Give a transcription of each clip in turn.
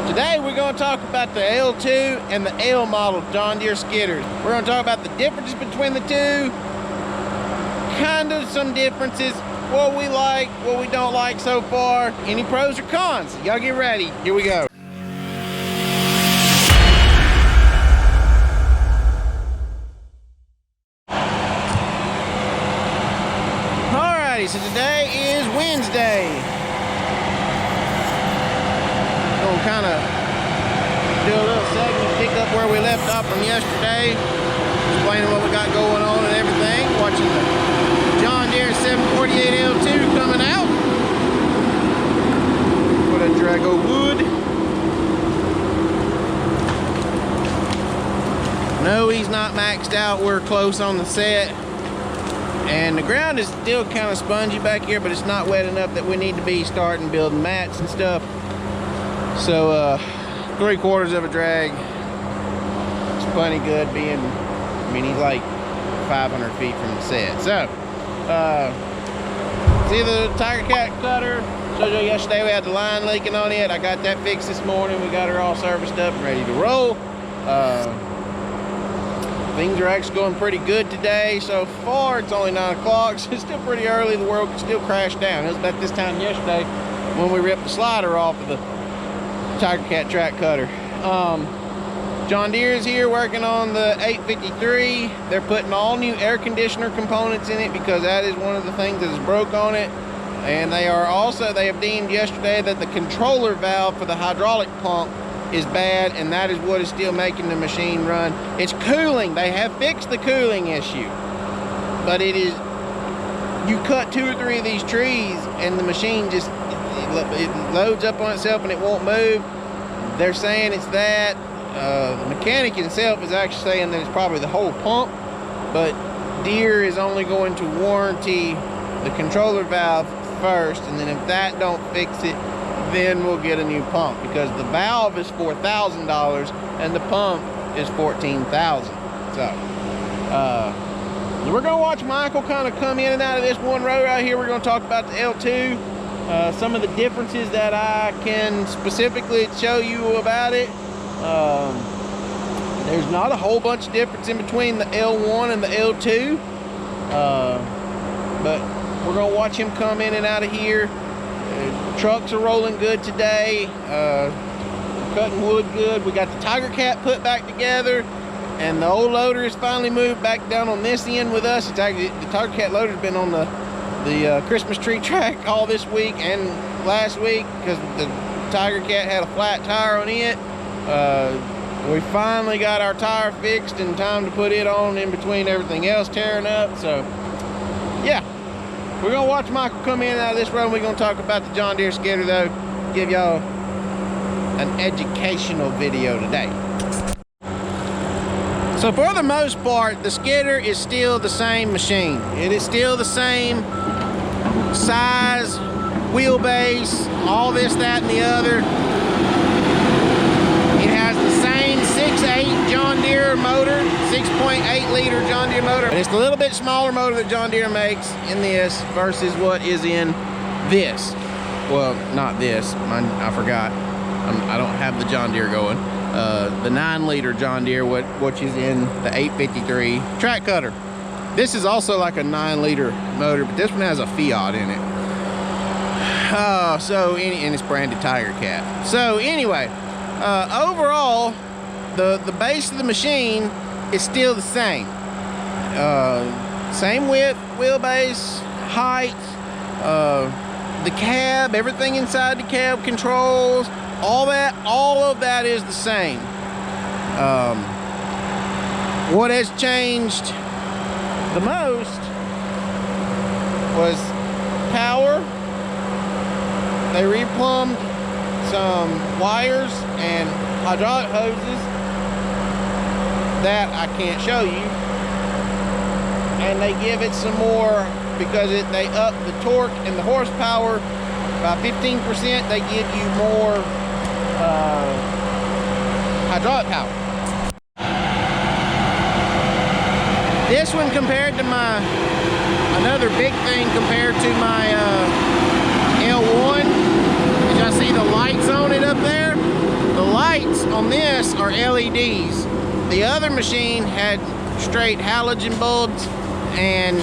Today we're going to talk about the L2 and the L model John Deere skidders. We're going to talk about the differences between the two, kind of some differences, what we like, what we don't like so far, any pros or cons. Y'all get ready, here we go. Alrighty, so today is Wednesday. Gonna kind of do a little segment, pick up where we left off from yesterday, explaining what we got going on and everything, watching the John Deere 748 L2 coming out. Put a drag of wood. No, he's not maxed out. We're close on the set. And the ground is still kind of spongy back here, but it's not wet enough that we need to be starting building mats and stuff. So 3/4 of a drag. It's plenty good being, I mean, he's like 500 feet from the set. So, see the tigercat cutter? Showed you yesterday we had the line leaking on it. I got that fixed this morning. We got her all serviced up and ready to roll. Things are actually going pretty good today. So far, it's only 9 o'clock, so it's still pretty early. The world can still crash down. It was about this time yesterday when we ripped the slider off of the tigercat track cutter. John Deere is here working on the 853. They're putting all new air conditioner components in it because that is one of the things that is broke on it. And they have deemed yesterday that the controller valve for the hydraulic pump is bad, and that is what is still making the machine run. It's cooling. They have fixed the cooling issue, but it is, you cut 2 or 3 of these trees and the machine just, it loads up on itself and it won't move. They're saying it's that. The mechanic himself is actually saying that it's probably the whole pump, but Deere is only going to warranty the controller valve first, and then if that don't fix it, then we'll get a new pump, because the valve is $4,000 and the pump is $14,000. So we're gonna watch Michael kind of come in and out of this one row right here. We're gonna talk about the L2, some of the differences that I can specifically show you about it. There's not a whole bunch of difference in between the L1 and the L2, but we're gonna watch him come in and out of here. Trucks are rolling good today. Cutting wood good. We got the tigercat put back together, and the old loader has finally moved back down on this end with us. It's actually, the tigercat loader's been on the Christmas tree track all this week and last week because the tigercat had a flat tire on it. We finally got our tire fixed in time to put it on in between everything else tearing up. So yeah, we're gonna watch Michael come in and out of this road. We're gonna talk about the John Deere skidder though, give y'all an educational video today. So for the most part, the skidder is still the same machine. It is still the same size, wheelbase, all this, that, and the other. It has the same 6.8 John Deere motor, 6.8 liter John Deere motor. And it's a little bit smaller motor that John Deere makes in this versus what is in this. Well, not this, I forgot. I don't have the John Deere going. The 9 liter John Deere, which is in the 853 track cutter. This is also like a 9 liter motor, but this one has a Fiat in it. And it's branded tigercat. So anyway, overall, the base of the machine is still the same. Same width, wheelbase, height, the cab, everything inside the cab, controls, all of that is the same. What has changed the most was power. They replumbed some wires and hydraulic hoses that I can't show you, and they give it some more because they up the torque and the horsepower by 15%. They give you more hydraulic power. This one compared to my, another big thing compared to my L1, as y'all see the lights on it up there, the lights on this are LEDs. The other machine had straight halogen bulbs, and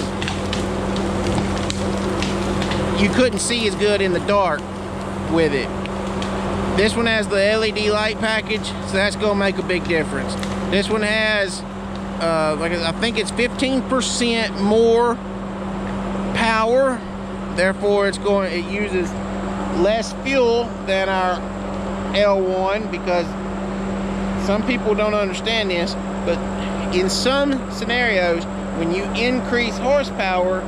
you couldn't see as good in the dark with it. This one has the LED light package, so that's gonna make a big difference. This one has, I think it's 15% more power. Therefore, it uses less fuel than our L1, because some people don't understand this, but in some scenarios, when you increase horsepower,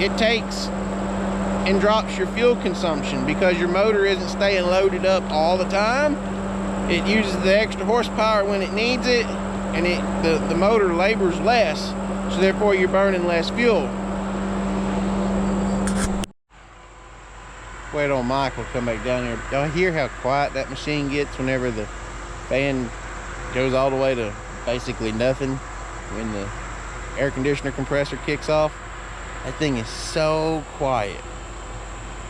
it takes and drops your fuel consumption because your motor isn't staying loaded up all the time. It uses the extra horsepower when it needs it, and the motor labors less, so therefore you're burning less fuel. Wait on Michael to come back down here. Y'all hear how quiet that machine gets whenever the fan goes all the way to basically nothing when the air conditioner compressor kicks off? That thing is so quiet.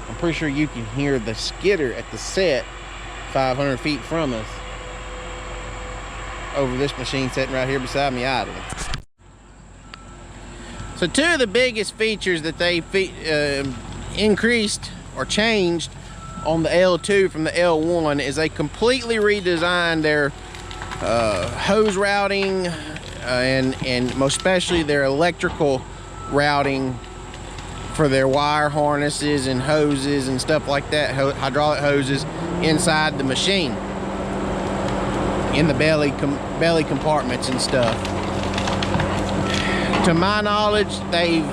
I'm pretty sure you can hear the skidder at the set 500 feet from us over this machine sitting right here beside me idling. So two of the biggest features that they increased or changed on the L2 from the L1 is they completely redesigned their hose routing and most especially their electrical routing for their wire harnesses and hoses and stuff like that, hydraulic hoses inside the machine, in the belly compartments and stuff. To my knowledge, they've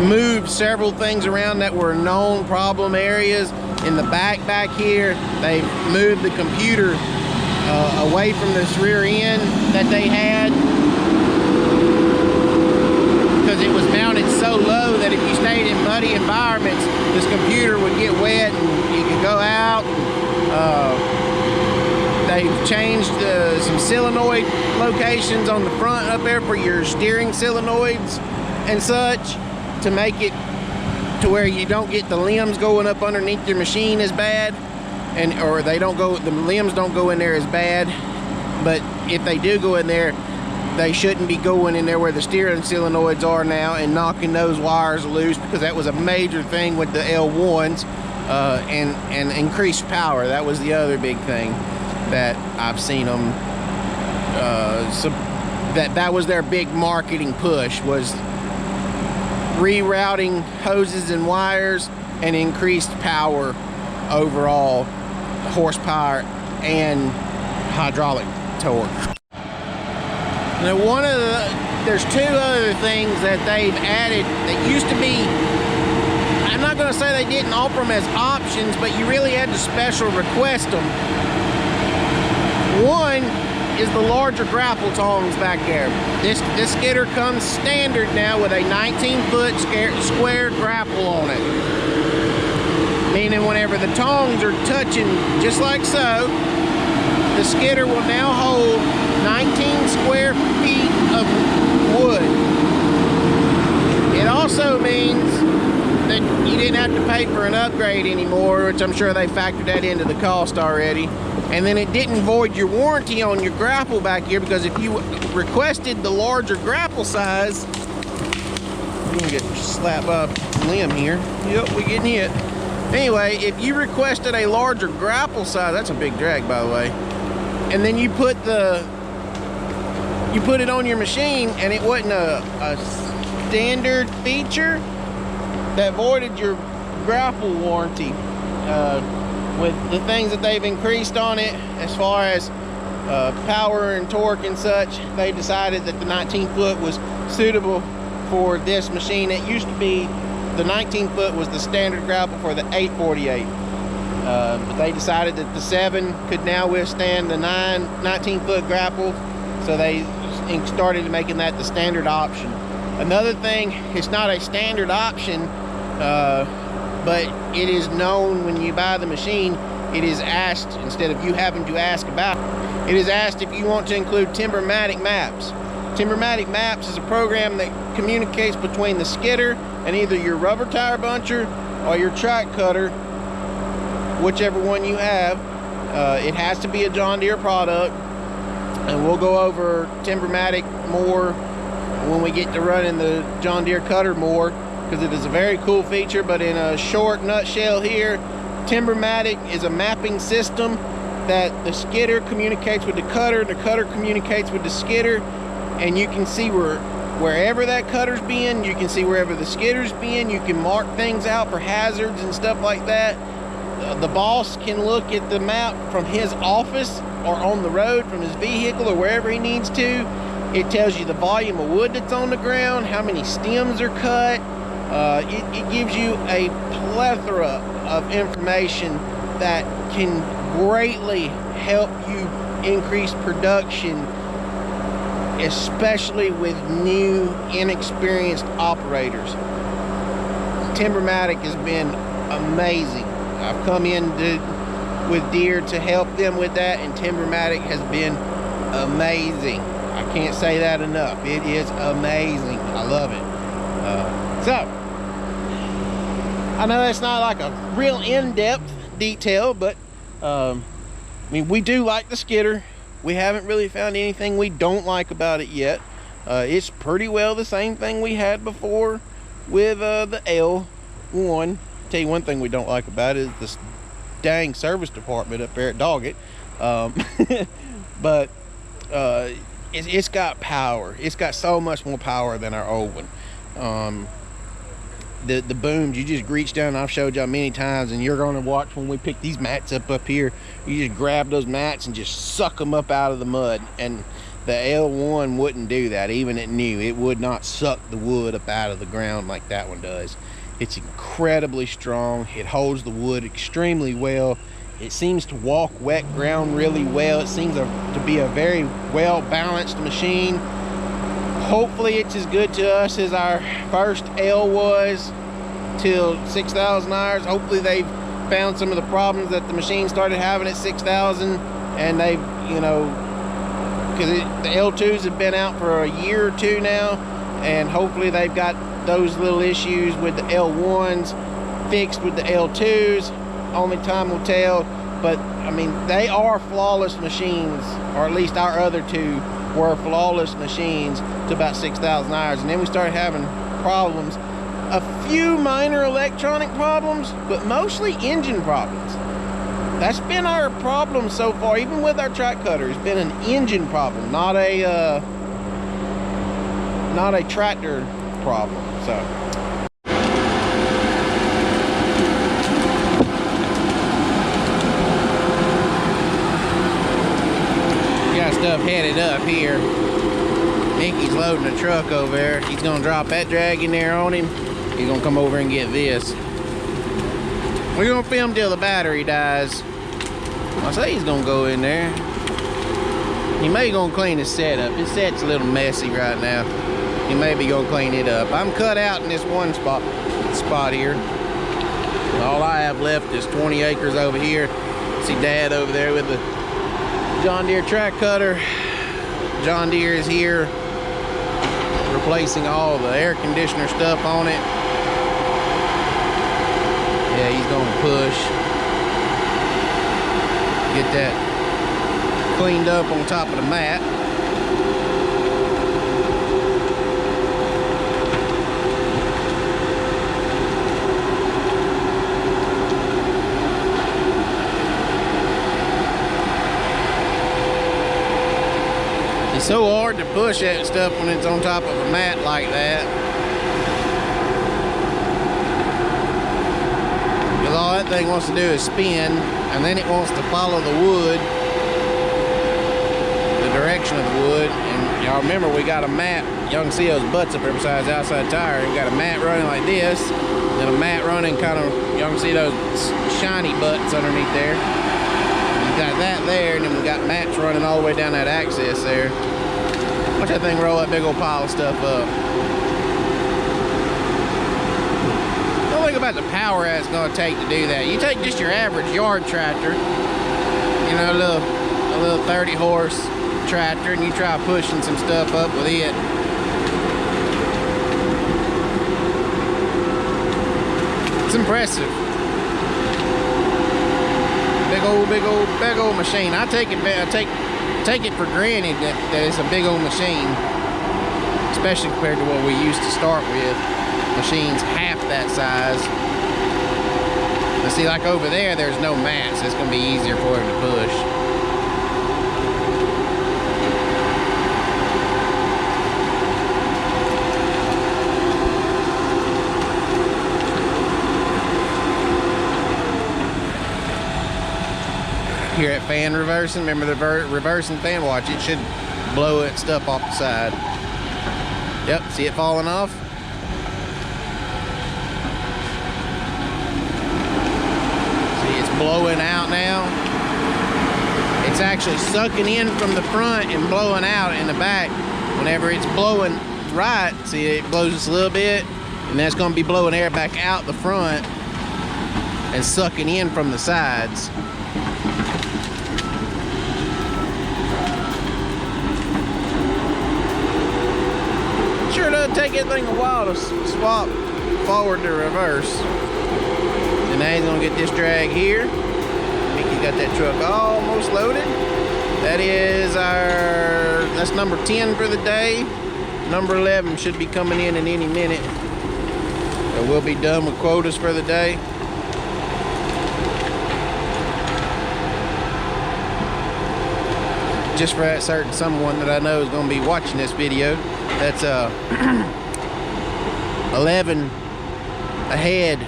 moved several things around that were known problem areas. In the back here, they've moved the computer away from this rear end that they had, because it was mounted so low that if you stayed in muddy environments, this computer would get wet and you could go out. They've changed some solenoid locations on the front up there for your steering solenoids and such, to make it to where you don't get the limbs going up underneath your machine as bad, or the limbs don't go in there as bad. But if they do go in there, they shouldn't be going in there where the steering solenoids are now and knocking those wires loose, because that was a major thing with the L1s, and increased power. That was the other big thing that I've seen them, that was their big marketing push, was rerouting hoses and wires and increased power overall, horsepower and hydraulic torque. Now there's two other things that they've added that used to be, I'm not going to say they didn't offer them as options, but you really had to special request them. One is the larger grapple tongs back there. This skidder comes standard now with a 19-foot square grapple on it. Meaning whenever the tongs are touching just like so, the skidder will now hold 19 square feet of wood. It also means that you didn't have to pay for an upgrade anymore, which I'm sure they factored that into the cost already. And then it didn't void your warranty on your grapple back here, because if you requested the larger grapple size, you can get slapped by a limb here. Yep, we're getting hit. Anyway, if you requested a larger grapple size, that's a big drag, by the way, and then you put it on your machine and it wasn't a standard feature, that voided your grapple warranty. With the things that they've increased on it as far as power and torque and such, they decided that the 19-foot was suitable for this machine. It used to be the 19-foot was the standard grapple for the 848, but they decided that the 7 could now withstand the 19-foot grapple, so they started making that the standard option. Another thing, it's not a standard option, but it is known when you buy the machine. It is asked, instead of you having to ask about it, it is asked if you want to include Timbermatic maps. Timbermatic maps is a program that communicates between the skidder and either your rubber tire buncher or your track cutter, whichever one you have. It has to be a John Deere product, and we'll go over Timbermatic more when we get to running the John Deere cutter more, because it is a very cool feature. But in a short nutshell here, Timbermatic is a mapping system that the skidder communicates with the cutter communicates with the skidder, and you can see wherever that cutter's been, you can see wherever the skidder's been. You can mark things out for hazards and stuff like that. The boss can look at the map from his office or on the road from his vehicle or wherever he needs to. It tells you the volume of wood that's on the ground, how many stems are cut. It gives you a plethora of information that can greatly help you increase production, especially with new, inexperienced operators. Timbermatic has been amazing. I've come in with Deere to help them with that, and Timbermatic has been amazing. I can't say that enough. It is amazing. I love it. So, I know that's not like a real in-depth detail, but I mean, we do like the skidder. We haven't really found anything we don't like about it yet. It's pretty well the same thing we had before with the L1. Tell you one thing we don't like about it is this dang service department up there at Doggett. But it's got power. It's got so much more power than our old one. The booms, you just reach down, I've showed y'all many times, and you're going to watch when we pick these mats up here. You just grab those mats and just suck them up out of the mud, and the L1 wouldn't do that. Even at new, it would not suck the wood up out of the ground like that one does. It's incredibly strong. It holds the wood extremely well. It seems to walk wet ground really well. It seems to be a very well balanced machine. Hopefully it's as good to us as our first L was till 6,000 hours. Hopefully they've found some of the problems that the machine started having at 6,000, and they've, you know, because the L2s have been out for a year or two now, and hopefully they've got those little issues with the L1s fixed with the L2s. Only time will tell. But I mean, they are flawless machines, or at least our other two were flawless machines to about 6,000 hours, and then we started having problems. A few minor electronic problems, but mostly engine problems. That's been our problem so far, even with our track cutter. It's been an engine problem, not a tractor problem. So got stuff headed up here. Mickey's loading a truck over there. He's gonna drop that drag in there on him. He's gonna come over and get this. We're gonna film till the battery dies. I say he's gonna go in there. He may gonna clean his set up. His set's a little messy right now. He may be gonna clean it up. I'm cut out in this one spot here. All I have left is 20 acres over here. See Dad over there with the John Deere track cutter. John Deere is here replacing all the air conditioner stuff on it. Yeah, he's gonna push. Get that cleaned up on top of the mat. It's so hard to push that stuff when it's on top of a mat like that. Because all that thing wants to do is spin, and then it wants to follow the wood, the direction of the wood. And y'all remember, we got a mat. Y'all can see those butts up there besides the outside tire. We got a mat running like this, then a mat running kind of, y'all can see those shiny butts underneath there. Got that there, and then we got mats running all the way down that axis there. Watch that thing roll that big old pile of stuff up. Don't think about the power that's going to take to do that. You take just your average yard tractor, you know, a little 30 horse tractor, and you try pushing some stuff up with it. It's impressive. Big old machine. I take it for granted that it's a big old machine, especially compared to what we used to start with. Machines half that size. But see, like over there, there's no mats. It's gonna be easier for him to push. Here at fan reversing, remember the reversing fan? Watch, it should blow that stuff off the side. Yep, see it falling off? See, it's blowing out now. It's actually sucking in from the front and blowing out in the back. Whenever it's blowing right, see, it blows just a little bit, and that's gonna be blowing air back out the front and sucking in from the sides. Sure does take anything a while to swap forward to reverse. And now he's gonna get this drag here. Mickey's got that truck almost loaded. That's number 10 for the day. Number 11 should be coming in any minute. So we'll be done with quotas for the day. Just for that certain someone that I know is gonna be watching this video. That's 11 ahead,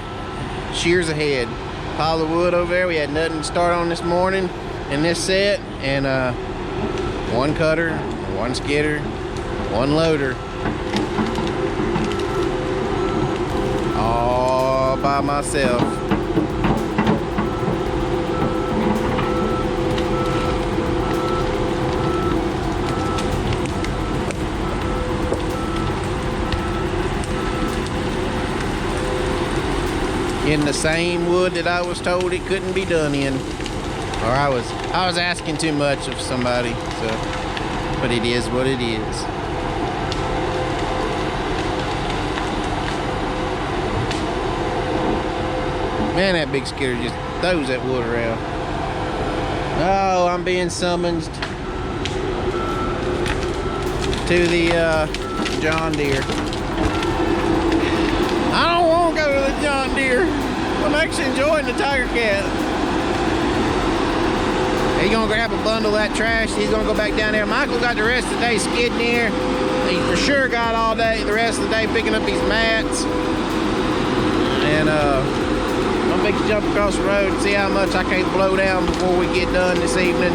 shears ahead. Pile of wood over there. We had nothing to start on this morning in this set, and one cutter, one skidder, one loader, all by myself. In the same wood that I was told it couldn't be done in, or I was asking too much of somebody. So, but it is what it is. Man, that big skidder just throws that wood around. Oh, I'm being summoned to the John Deere. I don't want to go to the John Deere. I'm actually enjoying the tigercat. He's gonna grab a bundle of that trash. He's gonna go back down there. Michael got the rest of the day skidding here. He for sure got all day, the rest of the day picking up these mats. And I'm gonna jump across the road and see how much I can blow down before we get done this evening.